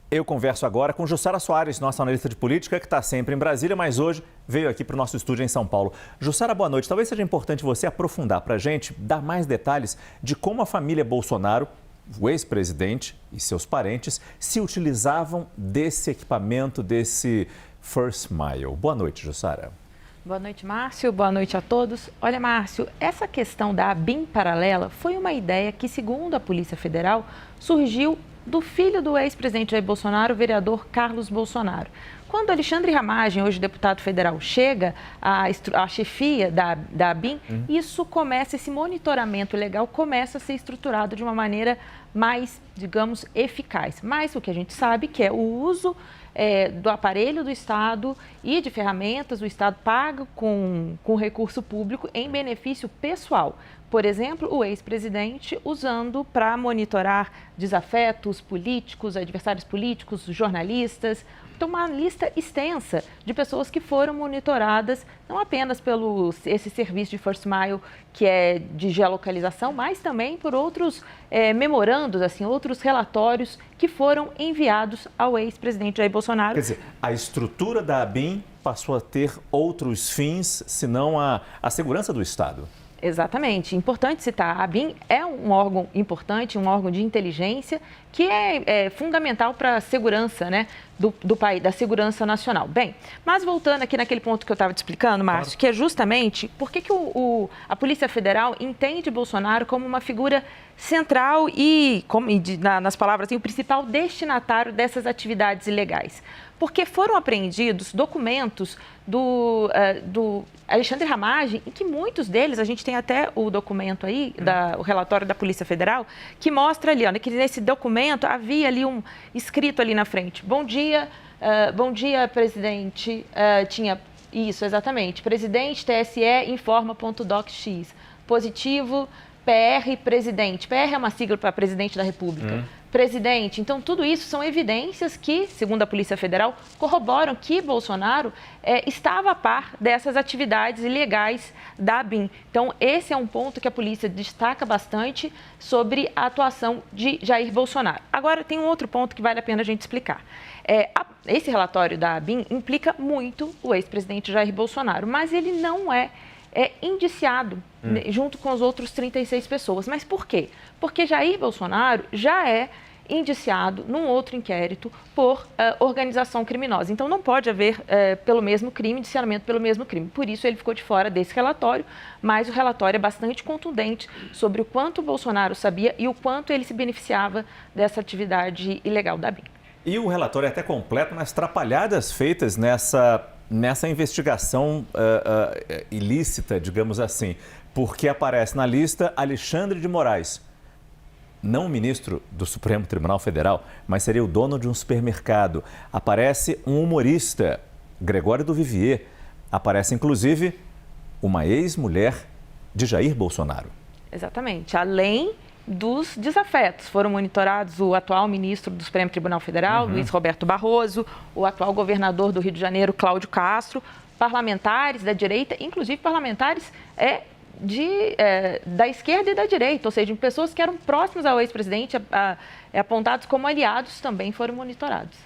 Eu converso agora com Jussara Soares, nossa analista de política, que está sempre em Brasília, mas hoje veio aqui para o nosso estúdio em São Paulo. Jussara, boa noite. Talvez seja importante você aprofundar para a gente, dar mais detalhes de como a família Bolsonaro, o ex-presidente e seus parentes, se utilizavam desse equipamento, desse First Mile. Boa noite, Jussara. Boa noite, Márcio. Boa noite a todos. Olha, Márcio, essa questão da ABIN paralela foi uma ideia que, segundo a Polícia Federal, surgiu do filho do ex-presidente Jair Bolsonaro, o vereador Carlos Bolsonaro. Quando Alexandre Ramagem, hoje deputado federal, chega à chefia da ABIN, esse monitoramento legal começa a ser estruturado de uma maneira mais, digamos, eficaz. Mas o que a gente sabe que é o uso do aparelho do Estado e de ferramentas do Estado pago com recurso público em benefício pessoal. Por exemplo, o ex-presidente usando para monitorar desafetos políticos, adversários políticos, jornalistas. Então, uma lista extensa de pessoas que foram monitoradas, não apenas pelo esse serviço de First Mile, que é de geolocalização, mas também por outros memorandos, assim, outros relatórios que foram enviados ao ex-presidente Jair Bolsonaro. Quer dizer, a estrutura da ABIN passou a ter outros fins, senão a segurança do Estado. Exatamente. Importante citar, a ABIN é um órgão importante, um órgão de inteligência que é fundamental para a segurança, né, do país, da segurança nacional. Bem, mas voltando aqui naquele ponto que eu estava te explicando, Márcio, claro, que é justamente por que a Polícia Federal entende Bolsonaro como uma figura central e, nas palavras, o principal destinatário dessas atividades ilegais. Porque foram apreendidos documentos do Alexandre Ramagem, em que muitos deles, a gente tem até o documento aí, o relatório da Polícia Federal, que mostra ali, que nesse documento havia ali escrito ali na frente, bom dia, presidente, tinha isso, exatamente, presidente, TSE, informa.docx, positivo, PR, presidente, PR é uma sigla para presidente da República. Presidente. Então, tudo isso são evidências que, segundo a Polícia Federal, corroboram que Bolsonaro estava a par dessas atividades ilegais da ABIN. Então, esse é um ponto que a polícia destaca bastante sobre a atuação de Jair Bolsonaro. Agora, tem um outro ponto que vale a pena a gente explicar. Esse relatório da ABIN implica muito o ex-presidente Jair Bolsonaro, mas ele não é indiciado junto com as outras 36 pessoas. Mas por quê? Porque Jair Bolsonaro já é indiciado num outro inquérito por organização criminosa. Então, não pode haver, pelo mesmo crime, indiciamento pelo mesmo crime. Por isso, ele ficou de fora desse relatório, mas o relatório é bastante contundente sobre o quanto o Bolsonaro sabia e o quanto ele se beneficiava dessa atividade ilegal da ABIN. E o relatório é até completo nas trapalhadas feitas nessa investigação ilícita, digamos assim, porque aparece na lista Alexandre de Moraes, não o ministro do Supremo Tribunal Federal, mas seria o dono de um supermercado. Aparece um humorista, Gregório do Vivier. Aparece, inclusive, uma ex-mulher de Jair Bolsonaro. Exatamente. Além dos desafetos, foram monitorados o atual ministro do Supremo Tribunal Federal, Luiz Roberto Barroso, o atual governador do Rio de Janeiro, Cláudio Castro, parlamentares da direita, inclusive parlamentares da esquerda e da direita, ou seja, pessoas que eram próximas ao ex-presidente, apontados como aliados, também foram monitorados.